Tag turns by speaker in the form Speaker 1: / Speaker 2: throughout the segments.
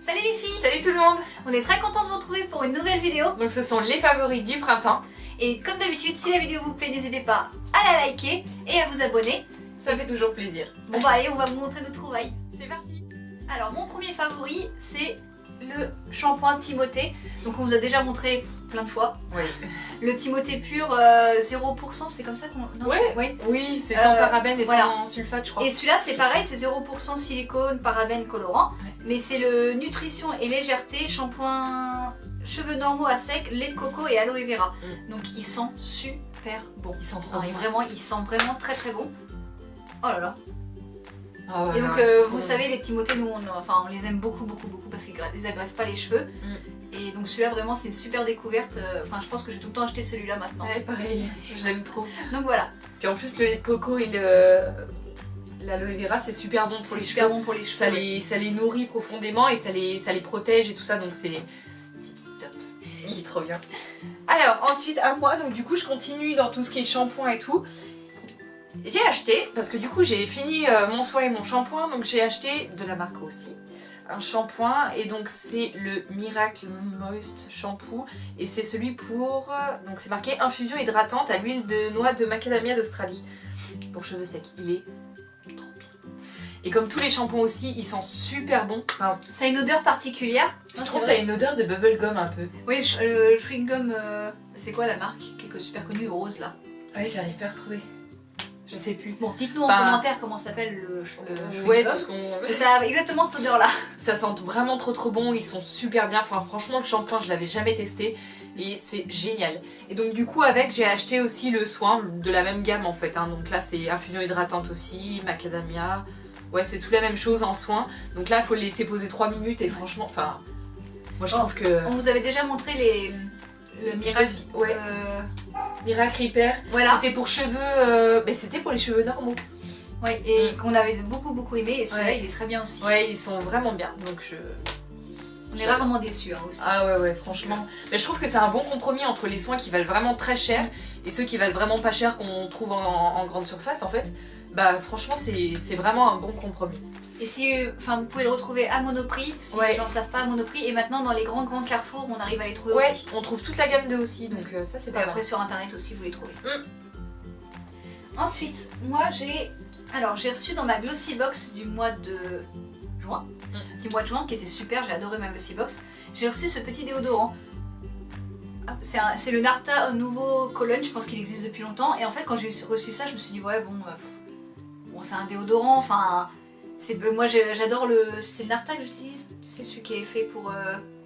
Speaker 1: Salut les filles!
Speaker 2: Salut tout le monde!
Speaker 1: On est très content de vous retrouver pour une nouvelle vidéo.
Speaker 2: Donc ce sont les favoris du printemps.
Speaker 1: Et comme d'habitude, si la vidéo vous plaît, n'hésitez pas à la liker et à vous abonner.
Speaker 2: Ça fait toujours plaisir.
Speaker 1: Bon bah allez, on va vous montrer nos trouvailles.
Speaker 2: C'est parti!
Speaker 1: Alors mon premier favori, c'est le shampoing Timothée. Donc on vous a déjà montré plein de fois.
Speaker 2: Oui.
Speaker 1: Le Timothée pur 0%, c'est comme ça qu'on... Non,
Speaker 2: Ouais.
Speaker 1: oui.
Speaker 2: Oui, c'est sans parabènes et
Speaker 1: voilà.
Speaker 2: sans sulfate je crois.
Speaker 1: Et celui-là c'est pareil, c'est 0% silicone, parabènes, colorant.
Speaker 2: Ouais.
Speaker 1: Mais c'est le nutrition et légèreté, shampoing cheveux normaux à sec, lait de coco et aloe vera. Donc il sent super bon.
Speaker 2: Ils sont trop
Speaker 1: Non,
Speaker 2: bons.
Speaker 1: vraiment, il sent vraiment très très bon. Oh là là.
Speaker 2: Oh,
Speaker 1: Et donc
Speaker 2: c'est trop
Speaker 1: vous
Speaker 2: bon.
Speaker 1: savez, les Timothées, nous on les aime beaucoup parce qu'ils agressent pas les cheveux. Et donc celui-là vraiment c'est une super découverte. Enfin je pense que je vais tout le temps acheter celui-là maintenant.
Speaker 2: Ouais, pareil, je l'aime trop.
Speaker 1: Donc voilà.
Speaker 2: Puis en plus le lait de coco et l'aloe vera c'est super bon pour
Speaker 1: C'est
Speaker 2: les
Speaker 1: super
Speaker 2: cheveux.
Speaker 1: bon pour les cheveux.
Speaker 2: Ça les nourrit profondément et ça les protège et tout ça, donc c'est top. Il est trop bien. Alors ensuite à moi, donc du coup je continue dans tout ce qui est shampoing et tout. J'ai acheté, parce que du coup j'ai fini mon soin et mon shampoing, donc j'ai acheté de la marque aussi un shampoing, et donc c'est le Miracle Moist Shampoo, et c'est celui pour, donc c'est marqué infusion hydratante à l'huile de noix de macadamia d'Australie pour cheveux secs. Il est trop bien. Et comme tous les shampoings aussi, il sent super bon. Enfin,
Speaker 1: Ça a une odeur particulière.
Speaker 2: je
Speaker 1: Non,
Speaker 2: trouve
Speaker 1: c'est
Speaker 2: ça a
Speaker 1: vrai.
Speaker 2: une odeur de bubblegum un peu.
Speaker 1: Oui, le chewing gum, c'est quoi la marque qui est super connue, rose là.
Speaker 2: Ouais, j'arrive pas à retrouver. Je sais plus.
Speaker 1: Bon, dites-nous
Speaker 2: Enfin,
Speaker 1: en commentaire comment s'appelle le chewing
Speaker 2: Ouais,
Speaker 1: gum.
Speaker 2: parce qu'on...
Speaker 1: Ça a exactement cette odeur là.
Speaker 2: Ça sent vraiment trop bon, ils sont super bien. Enfin, franchement, le shampoing, je l'avais jamais testé et c'est génial. Et donc, du coup, avec, j'ai acheté aussi le soin de la même gamme en fait. Hein. Donc là, c'est infusion hydratante aussi, macadamia. Ouais, c'est tout la même chose en soin. Donc là, il faut le laisser poser 3 minutes et franchement, enfin, moi je trouve que.
Speaker 1: On vous avait déjà montré le Miracle.
Speaker 2: Ouais. Miracle Hyper.
Speaker 1: Voilà.
Speaker 2: C'était pour cheveux. C'était pour les cheveux normaux.
Speaker 1: Ouais, et qu'on avait beaucoup aimé. Et celui-là,
Speaker 2: Ouais.
Speaker 1: il est très bien aussi.
Speaker 2: Ouais, ils sont vraiment bien. Donc je.
Speaker 1: On est rarement déçus hein, aussi.
Speaker 2: Ah ouais, franchement. Mais je trouve que c'est un bon compromis entre les soins qui valent vraiment très cher et ceux qui valent vraiment pas cher qu'on trouve en grande surface en fait. Bah franchement c'est vraiment un bon compromis.
Speaker 1: Et si, vous pouvez le retrouver à Monoprix, si
Speaker 2: Ouais.
Speaker 1: les gens savent pas à Monoprix. Et maintenant dans les grands carrefours, on arrive à les trouver
Speaker 2: Ouais,
Speaker 1: aussi.
Speaker 2: on trouve toute la gamme d'eux aussi, donc ça c'est
Speaker 1: Et
Speaker 2: pas
Speaker 1: après
Speaker 2: mal.
Speaker 1: sur internet aussi, vous les trouvez. Ensuite, moi j'ai reçu dans ma Glossy Box du mois de juin, qui était super, j'ai adoré ma Glossy Box. J'ai reçu ce petit déodorant. Hop, c'est le Narta Nouveau Cologne, je pense qu'il existe depuis longtemps. Et en fait, quand j'ai reçu ça, je me suis dit, ouais, bon c'est un déodorant, enfin. Moi j'adore c'est le Narta que j'utilise. Tu sais, celui qui est fait pour.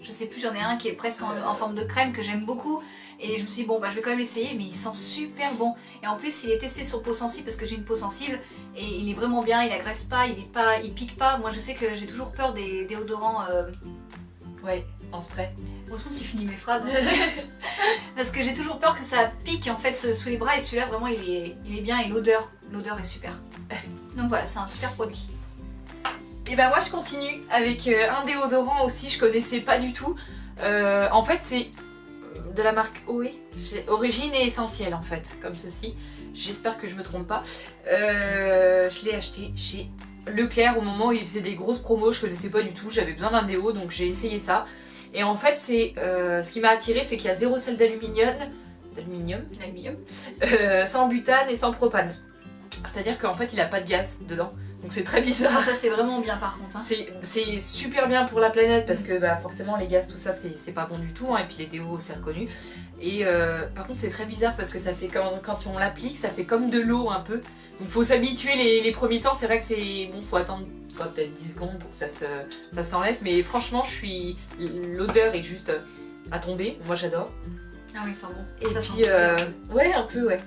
Speaker 1: Je sais plus, j'en ai un qui est presque en forme de crème que j'aime beaucoup. Et je me suis dit, bon, je vais quand même l'essayer, mais il sent super bon. Et en plus, il est testé sur peau sensible parce que j'ai une peau sensible. Et il est vraiment bien, il agresse pas, il pique pas. Moi, je sais que j'ai toujours peur des déodorants.
Speaker 2: Ouais, en spray.
Speaker 1: Heureusement qu'il finit mes phrases. Hein. Parce que j'ai toujours peur que ça pique en fait sous les bras. Et celui-là, vraiment, il est bien. Et l'odeur est super. Donc voilà, c'est un super produit.
Speaker 2: Et bah moi je continue avec un déodorant aussi, je connaissais pas du tout. En fait c'est de la marque OE, Origine et Essentiel en fait, comme ceci. J'espère que je me trompe pas. Je l'ai acheté chez Leclerc au moment où il faisait des grosses promos, je connaissais pas du tout, j'avais besoin d'un déo donc j'ai essayé ça. Et en fait c'est ce qui m'a attiré, c'est qu'il y a 0 sel d'aluminium, sans butane et sans propane. C'est-à-dire qu'en fait il a pas de gaz dedans. Donc c'est très bizarre.
Speaker 1: Ça c'est vraiment bien par contre. Hein.
Speaker 2: C'est super bien pour la planète parce que forcément les gaz tout ça c'est pas bon du tout hein, et puis les déos c'est reconnu. Et par contre c'est très bizarre parce que ça fait quand on l'applique ça fait comme de l'eau un peu. Donc faut s'habituer les premiers temps, c'est vrai que c'est bon, faut attendre peut-être 10 secondes pour que ça s'enlève, mais franchement l'odeur est juste à tomber, moi j'adore.
Speaker 1: Ah oui, il sent bon.
Speaker 2: Et
Speaker 1: ça
Speaker 2: puis ouais un peu ouais.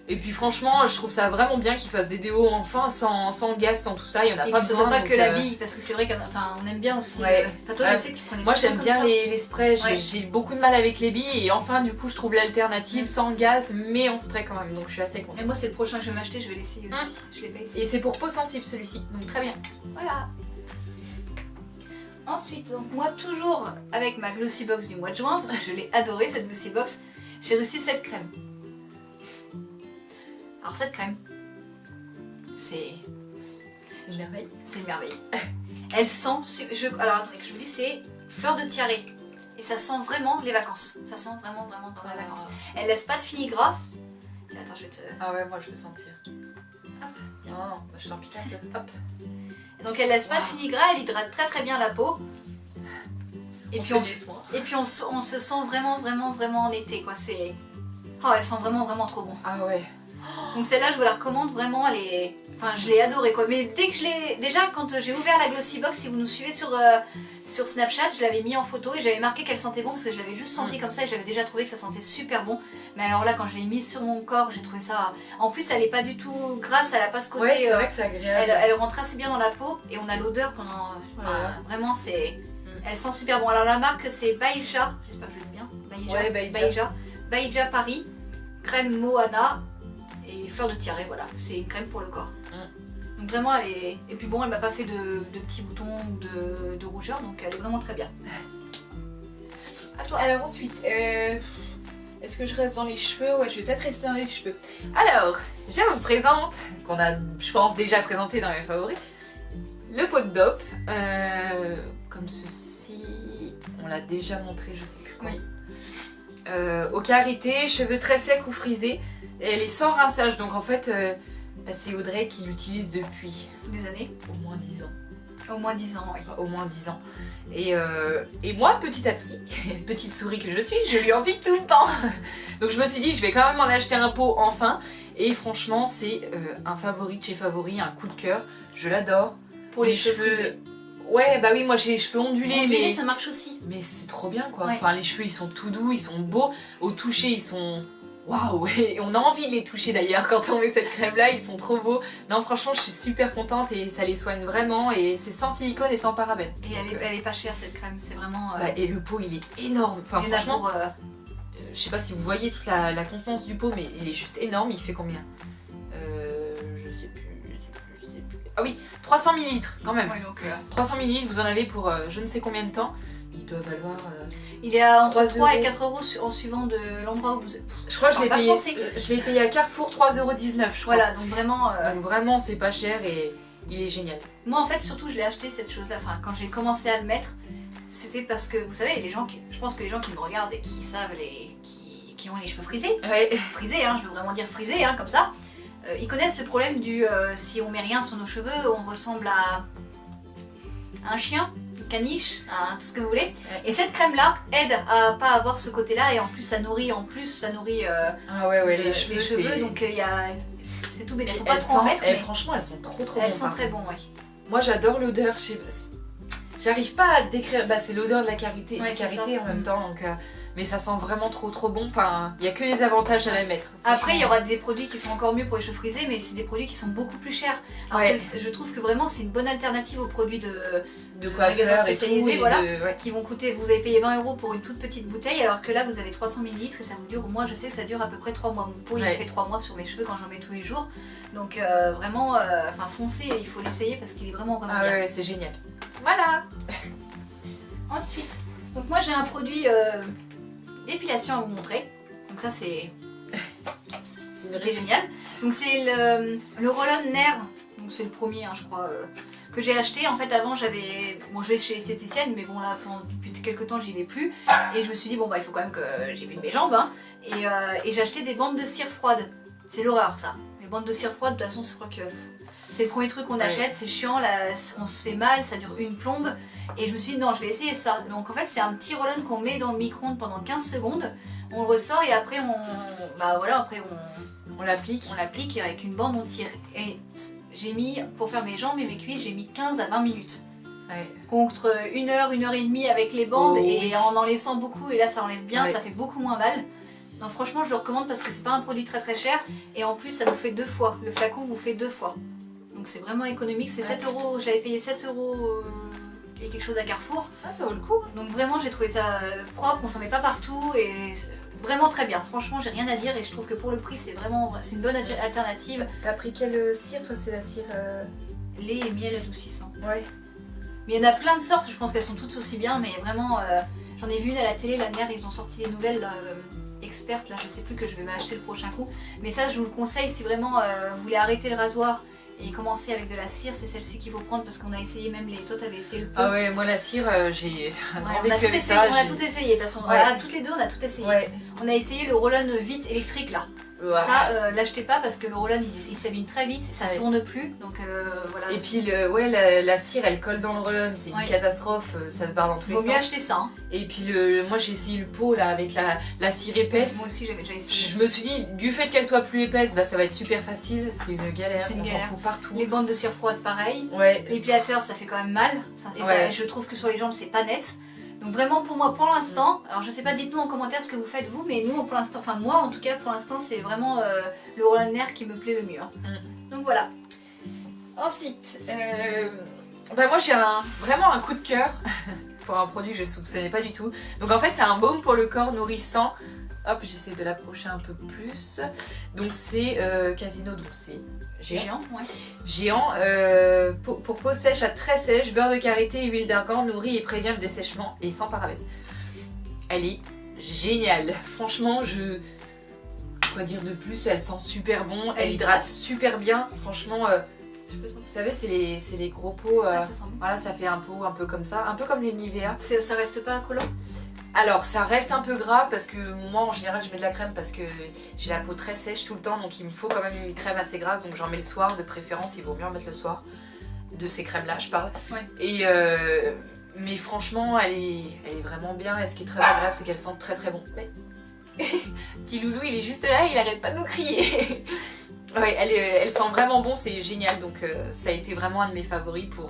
Speaker 2: Et puis franchement, je trouve ça vraiment bien qu'ils fassent des déos enfin sans gaz, sans tout ça, il y en a
Speaker 1: et
Speaker 2: pas
Speaker 1: que ce
Speaker 2: besoin.
Speaker 1: soit pas
Speaker 2: donc,
Speaker 1: que la bille, parce que c'est vrai qu'on aime bien aussi.
Speaker 2: Ouais.
Speaker 1: Toi, je sais que tu prenais
Speaker 2: moi
Speaker 1: tout le temps
Speaker 2: j'aime
Speaker 1: comme
Speaker 2: bien
Speaker 1: ça.
Speaker 2: les sprays,
Speaker 1: Ouais.
Speaker 2: j'ai beaucoup de mal avec les billes et enfin du coup je trouve l'alternative sans gaz mais en spray quand même, donc je suis assez contente.
Speaker 1: Et moi, c'est le prochain que je vais m'acheter, je vais l'essayer aussi. Je l'ai pas essayé.
Speaker 2: Et c'est pour peau sensible celui-ci, donc très bien.
Speaker 1: Voilà. Ensuite, donc moi, toujours avec ma Glossy Box du mois de juin, parce que je l'ai adorée cette Glossy Box, j'ai reçu cette crème. Alors, cette crème, c'est
Speaker 2: Une merveille.
Speaker 1: une merveille. Elle sent, alors attendez que je vous dis, c'est fleur de tiare. Et ça sent vraiment les vacances. Ça sent vraiment dans les vacances. Elle laisse pas de filigrane. Attends, je vais te...
Speaker 2: Ah ouais, moi je veux sentir.
Speaker 1: Hop.
Speaker 2: Non, je t'en pique un peu. Hop.
Speaker 1: Donc elle laisse pas de filigrane, elle hydrate très bien la peau. Et puis on se sent vraiment en été quoi. C'est... Oh, elle sent vraiment trop bon.
Speaker 2: Ah ouais.
Speaker 1: Donc celle-là, je vous la recommande vraiment. Enfin, je l'ai adorée quoi. Mais dès que je l'ai... Déjà, quand j'ai ouvert la Glossy Box, si vous nous suivez sur Snapchat, je l'avais mis en photo et j'avais marqué qu'elle sentait bon parce que je l'avais juste senti comme ça et j'avais déjà trouvé que ça sentait super bon. Mais alors là, quand je l'ai mise sur mon corps, j'ai trouvé ça... En plus, elle est pas du tout grasse, elle a pas ce côté...
Speaker 2: Ouais, c'est vrai que c'est agréable.
Speaker 1: Elle rentre assez bien dans la peau et on a l'odeur pendant... Enfin, vraiment, c'est... Elle sent super bon. Alors la marque, c'est Baïja. J'espère que je le dis bien. Baïja.
Speaker 2: Ouais, Baïja.
Speaker 1: Baïja Paris. Crème Moana. Et fleur de tiare, voilà, c'est une crème pour le corps. Donc vraiment elle est... Et puis bon, elle m'a pas fait de petits boutons ou de rougeur, donc elle est vraiment très bien. À toi.
Speaker 2: Alors ensuite, est-ce que je reste dans les cheveux? Ouais, je vais peut-être rester dans les cheveux. Alors, je vous présente, qu'on a, je pense, déjà présenté dans mes favoris, le pot de dope, comme ceci, on l'a déjà montré, je sais plus quand.
Speaker 1: Oui.
Speaker 2: Au karité, cheveux très secs ou frisés. Et elle est sans rinçage, donc en fait, c'est Audrey qui l'utilise depuis...
Speaker 1: Des années.
Speaker 2: Au moins 10 ans.
Speaker 1: Au moins 10 ans, oui.
Speaker 2: Au moins 10 ans. Et moi, petit à petit, petite souris que je suis, je lui en pique tout le temps. Donc je me suis dit, je vais quand même en acheter un pot enfin. Et franchement, c'est un favori de chez Favori, un coup de cœur. Je l'adore.
Speaker 1: Pour les cheveux frisés.
Speaker 2: Ouais, bah oui, moi j'ai les cheveux ondulés, mais
Speaker 1: ça marche aussi.
Speaker 2: Mais c'est trop bien quoi.
Speaker 1: Ouais.
Speaker 2: Enfin, les cheveux ils sont tout doux, ils sont beaux. Au toucher, ils sont... Waouh, et on a envie de les toucher d'ailleurs quand on met cette crème là, ils sont trop beaux. Non franchement je suis super contente et ça les soigne vraiment et c'est sans silicone et sans parabènes.
Speaker 1: Et elle est pas chère cette crème, c'est vraiment...
Speaker 2: Bah, et le pot il est énorme, enfin
Speaker 1: il y en a
Speaker 2: franchement,
Speaker 1: pour,
Speaker 2: je sais pas si vous voyez toute la contenance du pot mais il est juste énorme, il fait combien je sais plus. Ah oui, 300 ml quand même.
Speaker 1: Ouais, donc,
Speaker 2: 300 ml, vous en avez pour je ne sais combien de temps. Il doit valoir...
Speaker 1: Il est à entre 3 et
Speaker 2: €
Speaker 1: 4 euros en suivant de l'endroit où vous êtes.
Speaker 2: Je crois que je l'ai payé à Carrefour 3,19 €, je crois.
Speaker 1: Voilà, donc vraiment...
Speaker 2: Donc vraiment c'est pas cher et il est génial.
Speaker 1: Moi en fait surtout je l'ai acheté cette chose là, enfin quand j'ai commencé à le mettre, c'était parce que vous savez les gens je pense que les gens qui me regardent et qui savent qui ont les cheveux frisés,
Speaker 2: Ouais.
Speaker 1: frisés hein, je veux vraiment dire frisés hein, comme ça, ils connaissent le problème du si on met rien sur nos cheveux, on ressemble à un chien, une caniche, tout ce que vous voulez. Ouais. Et cette crème là aide à pas avoir ce côté là et en plus ça nourrit
Speaker 2: ah ouais, les cheveux
Speaker 1: donc il y a... C'est tout bête, faut pas trop en mettre. Mais...
Speaker 2: Franchement elles sont trop
Speaker 1: elles sont très bonnes, oui.
Speaker 2: Moi j'adore l'odeur, j'arrive pas à décrire, bah c'est l'odeur de la karité, en même temps, donc, mais ça sent vraiment trop bon, enfin il y a que des avantages à la mettre.
Speaker 1: Après il y aura des produits qui sont encore mieux pour les cheveux frisés, mais c'est des produits qui sont beaucoup plus chers. Alors que je trouve que vraiment c'est une bonne alternative aux produits de magasins spécialisés, voilà, qui vont coûter, vous avez payé 20 € pour une toute petite bouteille, alors que là vous avez 300 ml et ça vous dure, moi je sais que ça dure à peu près 3 mois. Mon pot il me fait 3 mois sur mes cheveux quand j'en mets tous les jours, donc vraiment, foncez, il faut l'essayer parce qu'il est vraiment bien.
Speaker 2: Ouais, c'est génial. Voilà.
Speaker 1: Ensuite, donc moi j'ai un produit d'épilation à vous montrer, donc ça c'était génial. Donc c'est le Roll-On Nair, donc c'est le premier je crois que j'ai acheté. En fait avant j'avais, bon je vais chez l'esthéticienne mais bon là depuis quelques temps j'y vais plus et je me suis dit bon bah il faut quand même que j'épile mes jambes hein. Et j'ai acheté des bandes de cire froide, c'est l'horreur ça. Les bandes de cire froide de toute façon je crois que c'est le premier truc qu'on achète, c'est chiant, là, on se fait mal, ça dure une plombe. Et je me suis dit non je vais essayer ça. Donc en fait c'est un petit roll-on qu'on met dans le micro-ondes pendant 15 secondes, on le ressort et après
Speaker 2: on l'applique.
Speaker 1: On l'applique et avec une bande on tire. Et j'ai mis, pour faire mes jambes et mes cuisses, j'ai mis 15 à 20 minutes.
Speaker 2: Ouais.
Speaker 1: Contre 1 heure, 1 heure et demie avec les bandes et en laissant beaucoup et là ça enlève bien, ça fait beaucoup moins mal. Donc franchement je le recommande parce que c'est pas un produit très cher et en plus ça vous fait 2 fois, le flacon vous fait 2 fois. Donc c'est vraiment économique, c'est 7 €, j'avais payé 7 € et quelque chose à Carrefour.
Speaker 2: Ah ça vaut le coup.
Speaker 1: Donc vraiment j'ai trouvé ça propre, on s'en met pas partout et vraiment très bien. Franchement j'ai rien à dire et je trouve que pour le prix c'est une bonne alternative.
Speaker 2: T'as pris quelle cire toi? C'est la cire...
Speaker 1: Lait et miel adoucissant.
Speaker 2: Ouais.
Speaker 1: Mais il y en a plein de sortes, je pense qu'elles sont toutes aussi bien mais vraiment j'en ai vu une à la télé l'année dernière, ils ont sorti les nouvelles là, expertes là, je sais plus que je vais m'acheter le prochain coup. Mais ça je vous le conseille si vraiment vous voulez arrêter le rasoir et commencer avec de la cire, c'est celle-ci qu'il faut prendre parce qu'on a essayé même les... Toi t'avais essayé le pot.
Speaker 2: Ah ouais, moi la cire, j'ai un grand
Speaker 1: on a
Speaker 2: vécu
Speaker 1: tout
Speaker 2: avec
Speaker 1: essayé,
Speaker 2: ça.
Speaker 1: on a tout essayé de toute façon.
Speaker 2: Ouais.
Speaker 1: Voilà, toutes les deux on a tout essayé.
Speaker 2: Ouais.
Speaker 1: On a essayé le roll-on vite électrique là.
Speaker 2: Ouais.
Speaker 1: Ça, l'achetez pas parce que le roll-on il s'abîme très vite, ça
Speaker 2: Ouais.
Speaker 1: tourne plus, donc voilà.
Speaker 2: Et puis la cire elle colle dans le roll-on, c'est une catastrophe, ça se barre dans tous les
Speaker 1: Vaut
Speaker 2: sens.
Speaker 1: mieux acheter ça. Hein.
Speaker 2: Et puis moi j'ai essayé le pot là avec la cire épaisse.
Speaker 1: Moi aussi j'avais déjà essayé.
Speaker 2: Je me suis dit, du fait qu'elle soit plus épaisse, bah, ça va être super facile, c'est une galère,
Speaker 1: C'est une
Speaker 2: on s'en
Speaker 1: galère.
Speaker 2: fout partout.
Speaker 1: Les bandes de cire froide pareil.
Speaker 2: Ouais.
Speaker 1: L'épilateur ça fait quand même mal. Et
Speaker 2: Ouais.
Speaker 1: je trouve que sur les jambes c'est pas net. Donc vraiment pour moi pour l'instant, alors je sais pas, dites-nous en commentaire ce que vous faites vous, mais nous pour l'instant, enfin moi en tout cas pour l'instant c'est vraiment le roll-on air qui me plaît le mieux. Hein. Donc voilà. Ensuite,
Speaker 2: Bah moi j'ai vraiment un coup de cœur pour un produit que je soupçonnais pas du tout. Donc en fait c'est un baume pour le corps nourrissant. Hop, j'essaie de l'approcher un peu plus. Donc c'est Casino, donc c'est géant.
Speaker 1: ouais.
Speaker 2: Géant, pour peau sèche à très sèche, beurre de karité, huile d'argan, nourrit et prévient le dessèchement et sans parabènes. Elle est géniale. Franchement, quoi dire de plus, elle sent super bon, elle hydrate super bien. Franchement, vous savez, c'est les gros pots.
Speaker 1: Ah, ça sent bon.
Speaker 2: Voilà, ça fait un pot un peu comme ça, un peu comme les Nivea.
Speaker 1: Ça reste pas collant?
Speaker 2: Alors ça reste un peu gras parce que moi en général je mets de la crème parce que j'ai la peau très sèche tout le temps, donc il me faut quand même une crème assez grasse, donc j'en mets le soir de préférence, il vaut mieux en mettre le soir, de ces crèmes là je parle.
Speaker 1: Ouais.
Speaker 2: Et mais franchement elle est vraiment bien, et ce qui est très agréable c'est qu'elle sent très très bon. Mais... Petit loulou il est juste là, il arrête pas de nous crier. Ouais, elle sent vraiment bon, c'est génial, donc ça a été vraiment un de mes favoris pour...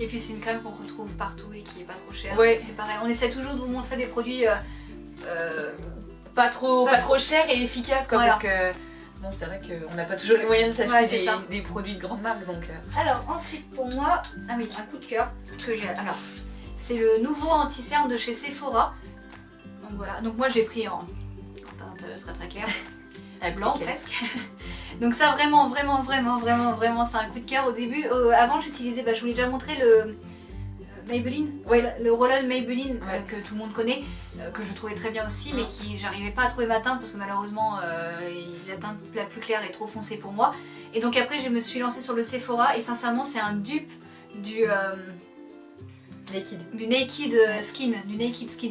Speaker 1: Et puis c'est une crème qu'on retrouve partout et qui est pas trop chère.
Speaker 2: Ouais.
Speaker 1: C'est pareil, on essaie toujours de vous montrer des produits
Speaker 2: pas trop cher et efficace quoi,
Speaker 1: voilà.
Speaker 2: parce que bon c'est vrai qu'on n'a pas toujours les moyens de s'acheter des produits de grande marque, donc...
Speaker 1: Alors ensuite pour moi, ah oui, un coup de cœur que j'ai. Alors c'est le nouveau anti-cerne de chez Sephora. Donc voilà, donc moi j'ai pris en teinte très très claire. Blanc presque. Donc ça vraiment c'est un coup de cœur. Au début, avant j'utilisais, je vous l'ai déjà montré, le Maybelline, le roll-on Maybelline que tout le monde connaît, que je trouvais très bien aussi, mais qui j'arrivais pas à trouver ma teinte parce que malheureusement la teinte la plus claire est trop foncée pour moi. Et donc après je me suis lancée sur le Sephora et sincèrement c'est un dupe du Naked Skin,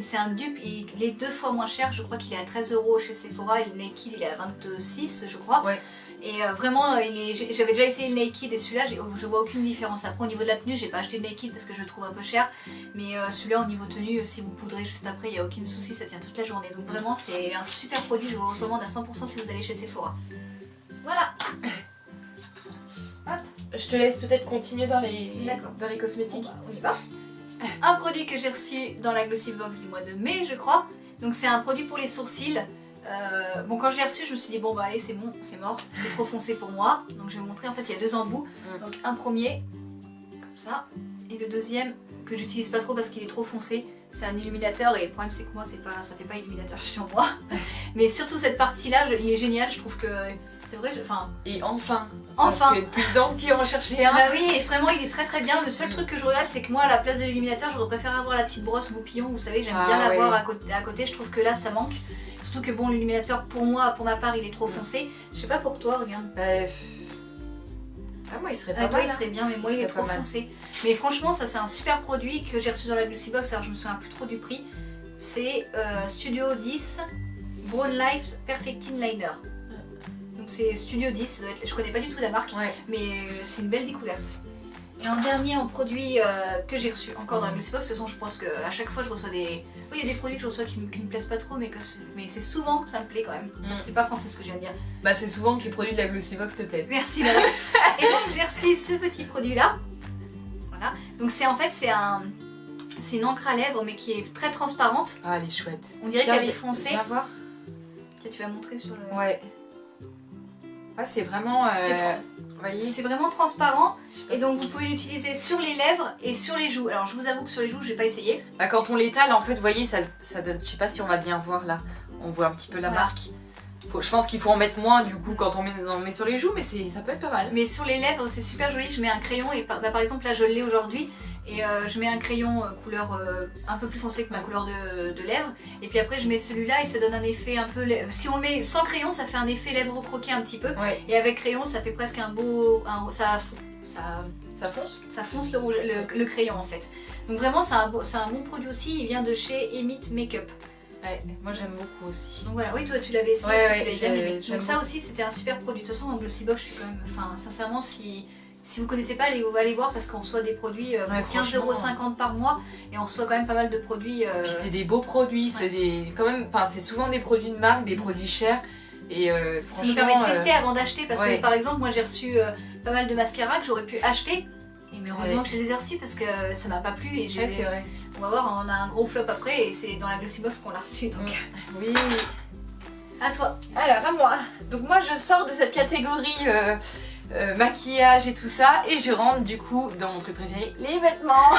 Speaker 1: c'est un dupe, il est 2 fois moins cher, je crois qu'il est à 13 € chez Sephora et le Naked il est à 26 je crois. Ouais. Et vraiment, j'avais déjà essayé le Naked et celui-là je vois aucune différence. Après au niveau de la tenue, j'ai pas acheté le Naked parce que je le trouve un peu cher, mais celui-là au niveau tenue, si vous poudrez juste après, il n'y a aucun souci, ça tient toute la journée. Donc vraiment c'est un super produit, je vous le recommande à 100% si vous allez chez Sephora. Voilà.
Speaker 2: Hop. Je te laisse peut-être continuer dans les cosmétiques.
Speaker 1: Bon, on y va. Un produit que j'ai reçu dans la Glossy Box du mois de mai je crois, donc c'est un produit pour les sourcils. Bon quand je l'ai reçu je me suis dit bon bah allez c'est bon, c'est mort, c'est trop foncé pour moi, donc je vais vous montrer, en fait il y a 2 embouts, donc un premier comme ça et le deuxième que j'utilise pas trop parce qu'il est trop foncé, c'est un illuminateur et le problème c'est que moi ça fait pas illuminateur sur moi, mais surtout cette partie là il est génial, je trouve que c'est vrai,
Speaker 2: Et enfin
Speaker 1: Parce
Speaker 2: que depuis le temps que tu en cherchais un.
Speaker 1: Bah oui, et vraiment il est très très bien. Le seul truc que je regrette c'est que moi à la place de l'illuminateur j'aurais préféré avoir la petite brosse goupillon, vous savez j'aime bien l'avoir à côté, je trouve que là ça manque. Surtout que bon l'illuminateur pour moi, pour ma part il est trop foncé. Je sais pas pour toi, regarde.
Speaker 2: Moi il serait pas mal.
Speaker 1: Toi il serait bien mais moi il est trop foncé. Mais franchement ça c'est un super produit que j'ai reçu dans la Glossy Box, alors je me souviens plus trop du prix. C'est Studio 10 Brown Life Perfecting Liner. Donc c'est Studio 10, ça doit être, je connais pas du tout la marque, mais c'est une belle découverte. Et en dernier en produit que j'ai reçu encore dans la Glossy Box, de toute façon je pense qu'à chaque fois je reçois des... Oui il y a des produits que je reçois qui me plaisent pas trop, mais c'est souvent que ça me plaît quand même. C'est pas français ce que je viens de dire.
Speaker 2: Bah c'est souvent que les produits de la Glossy Box te plaisent.
Speaker 1: Merci Laura. Et donc j'ai reçu ce petit produit là. Voilà. Donc c'est en fait c'est une encre à lèvres mais qui est très transparente.
Speaker 2: Ah elle est chouette.
Speaker 1: On dirait qu'elle est foncée.
Speaker 2: Viens voir.
Speaker 1: Tiens tu vas montrer sur le...
Speaker 2: Ouais. Ah c'est vraiment...
Speaker 1: C'est vraiment transparent et donc vous pouvez l'utiliser sur les lèvres et sur les joues. Alors je vous avoue que sur les joues j'ai pas essayé.
Speaker 2: Bah quand on l'étale en fait vous voyez ça donne, je sais pas si on va bien voir là, on voit un petit peu la marque. Je pense qu'il faut en mettre moins du coup quand on met sur les joues, mais ça peut être pas mal.
Speaker 1: Mais sur les lèvres c'est super joli, je mets un crayon et par exemple là je l'ai aujourd'hui Et je mets un crayon couleur un peu plus foncé que ma couleur de lèvres. Et puis après je mets celui-là et ça donne un effet un peu... Si on le met sans crayon, ça fait un effet lèvres croquées un petit peu.
Speaker 2: Ouais.
Speaker 1: Et avec crayon, ça fait presque un beau... ça
Speaker 2: fonce.
Speaker 1: Ça fonce le crayon en fait. Donc vraiment c'est un bon produit aussi. Il vient de chez Emit Makeup.
Speaker 2: Ouais, moi j'aime beaucoup aussi.
Speaker 1: Donc voilà, oui toi tu l'avais essayé,
Speaker 2: Ouais,
Speaker 1: tu l'avais bien aimé. Donc ça
Speaker 2: beaucoup.
Speaker 1: aussi c'était un super produit. De toute façon en Glossybox je suis quand même... Enfin sincèrement si vous connaissez pas, allez voir parce qu'on reçoit des produits pour 15,50€ par mois et on reçoit quand même pas mal de produits.
Speaker 2: Puis c'est des beaux produits, c'est c'est souvent des produits de marque, des produits chers. Et franchement,
Speaker 1: ça nous permet de tester avant d'acheter parce
Speaker 2: ouais.
Speaker 1: que par exemple moi j'ai reçu pas mal de mascaras que j'aurais pu acheter. Et mais heureusement que je les ai reçus parce que ça m'a pas plu et je les ai...
Speaker 2: c'est vrai.
Speaker 1: On va voir, on a un gros flop après et c'est dans la Glossybox qu'on l'a reçu donc.
Speaker 2: Oui.
Speaker 1: À toi.
Speaker 2: Alors à moi. Donc moi je sors de cette catégorie maquillage et tout ça et je rentre du coup dans mon truc préféré, les vêtements.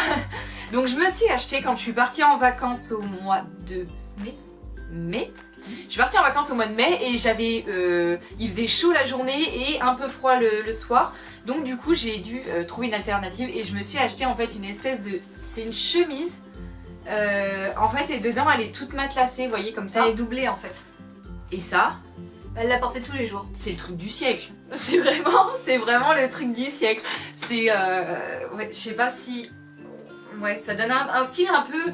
Speaker 2: Donc je me suis acheté quand je suis partie en vacances au mois de mai. Je suis partie en vacances au mois de mai et il faisait chaud la journée et un peu froid le soir. Donc du coup j'ai dû trouver une alternative et je me suis acheté en fait une espèce de... C'est une chemise en fait et dedans elle est toute matelassée, vous voyez comme ça.
Speaker 1: Elle est doublée en fait.
Speaker 2: Et ça...
Speaker 1: Elle la portait tous les jours.
Speaker 2: C'est le truc du siècle. C'est vraiment le truc du siècle. C'est... ouais, je sais pas si... Ouais, ça donne un style un peu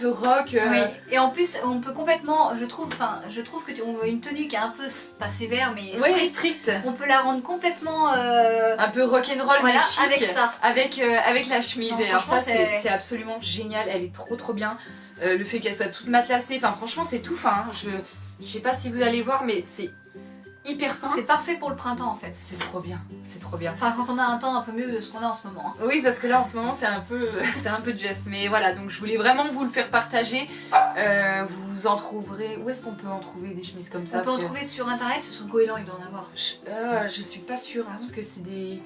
Speaker 2: rock.
Speaker 1: Oui, et en plus on peut complètement, je trouve que on veut une tenue qui est un peu, pas sévère mais
Speaker 2: strict.
Speaker 1: On peut la rendre complètement...
Speaker 2: un peu rock'n'roll
Speaker 1: voilà,
Speaker 2: mais chic.
Speaker 1: avec ça.
Speaker 2: Avec la chemise.
Speaker 1: Non,
Speaker 2: et alors ça
Speaker 1: c'est
Speaker 2: absolument génial, elle est trop bien. Le fait qu'elle soit toute matelassée, enfin franchement c'est tout fin. Hein. Je sais pas si vous allez voir mais c'est hyper fin.
Speaker 1: C'est parfait pour le printemps en fait.
Speaker 2: C'est trop bien.
Speaker 1: Enfin quand on a un temps un peu mieux de ce qu'on a en ce moment.
Speaker 2: Oui parce que là en ce moment c'est un peu just. Mais voilà, donc je voulais vraiment vous le faire partager. Vous en trouverez... Où est-ce qu'on peut en trouver des chemises comme ça?
Speaker 1: On peut en trouver sur internet, sur Goéland il doit en avoir.
Speaker 2: Je suis pas sûre hein, parce que c'est des...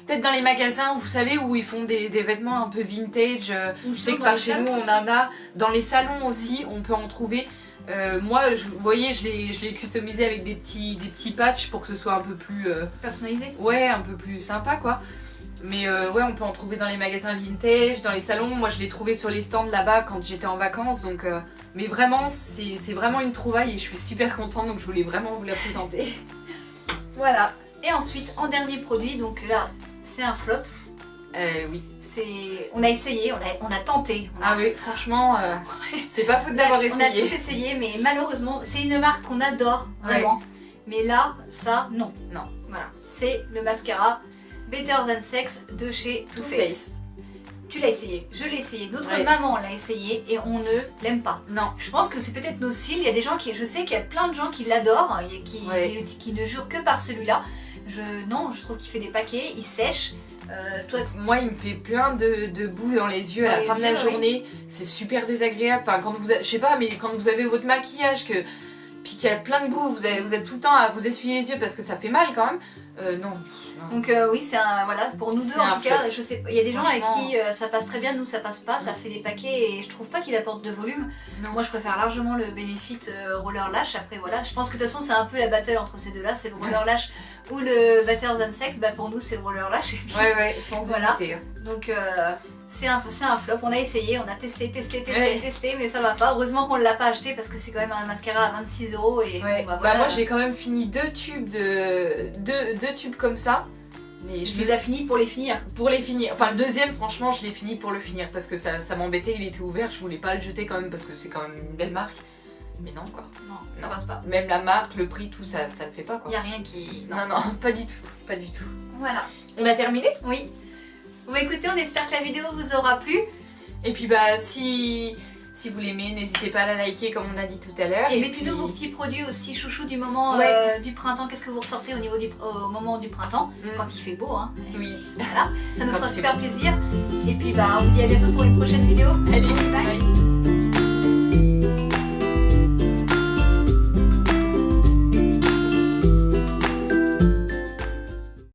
Speaker 2: Peut-être dans les magasins, vous savez, où ils font des vêtements un peu vintage. Je sais que par chez nous, on en a. Dans les salons aussi, on peut en trouver. Moi, vous voyez, je l'ai customisé avec des petits patchs pour que ce soit un peu plus...
Speaker 1: personnalisé.
Speaker 2: Ouais, un peu plus sympa, quoi. Mais ouais, on peut en trouver dans les magasins vintage, dans les salons. Moi, je l'ai trouvé sur les stands là-bas quand j'étais en vacances. Donc, mais vraiment, c'est vraiment une trouvaille et je suis super contente. Donc, je voulais vraiment vous la présenter. Voilà.
Speaker 1: Et ensuite, en dernier produit, donc là, c'est un flop.
Speaker 2: Oui.
Speaker 1: On a essayé, on a tenté.
Speaker 2: Ah oui, franchement, c'est pas faute d'avoir essayé.
Speaker 1: On a tout essayé, mais malheureusement, c'est une marque qu'on adore, vraiment. Ouais. Mais là, ça, non.
Speaker 2: Non.
Speaker 1: Voilà. C'est le mascara Better Than Sex de chez Too Faced. Tu l'as essayé, je l'ai essayé, notre maman l'a essayé et on ne l'aime pas.
Speaker 2: Non.
Speaker 1: Je pense que c'est peut-être nos cils, il y a des gens qui... Je sais qu'il y a plein de gens qui l'adorent et qui ne jurent que par celui-là. Non, je trouve qu'il fait des paquets, il sèche. Toi...
Speaker 2: Moi, il me fait plein de boue dans les yeux à la fin de la journée. C'est super désagréable. Enfin, quand vous, je sais pas, mais quand vous avez votre maquillage, puis qu'il y a plein de boue, vous êtes tout le temps à vous essuyer les yeux parce que ça fait mal quand même. Non.
Speaker 1: Donc oui, c'est un... Voilà, pour nous deux en tout cas, je sais, il y a des gens avec qui ça passe très bien, nous ça passe pas, ça fait des paquets et je trouve pas qu'il apporte de volume. Non. Moi je préfère largement le Benefit Roller Lash. Après voilà, je pense que de toute façon c'est un peu la battle entre ces deux là, c'est le Roller Lash ou le Better Than Sex. Bah pour nous c'est le Roller Lash. Puis,
Speaker 2: ouais, sans hésiter.
Speaker 1: Donc c'est un flop, on a essayé, on a testé, mais ça va pas. Heureusement qu'on l'a pas acheté parce que c'est quand même un mascara à 26 € et
Speaker 2: ouais.
Speaker 1: bon, voilà.
Speaker 2: Moi j'ai quand même fini 2 tubes comme ça. Mais
Speaker 1: je les ai finis pour les finir.
Speaker 2: Pour les finir. Enfin le deuxième franchement je l'ai fini pour le finir parce que ça m'embêtait, il était ouvert, je voulais pas le jeter quand même parce que c'est quand même une belle marque. Mais non quoi.
Speaker 1: Non, ça passe pas.
Speaker 2: Même la marque, le prix, tout ça le fait pas quoi.
Speaker 1: Y a rien qui...
Speaker 2: Non, pas du tout.
Speaker 1: Voilà.
Speaker 2: On a terminé?
Speaker 1: Oui. Bon écoutez, on espère que la vidéo vous aura plu.
Speaker 2: Et puis bah si vous l'aimez, n'hésitez pas à la liker comme on a dit tout à l'heure.
Speaker 1: Et mettez-nous vos petits produits aussi chouchous du moment du printemps. Qu'est-ce que vous ressortez au moment du printemps, quand il fait beau hein.
Speaker 2: Oui.
Speaker 1: Voilà, ça nous fera super plaisir. Et puis bah on vous dit à bientôt pour une prochaine vidéo.
Speaker 2: Allez, bye.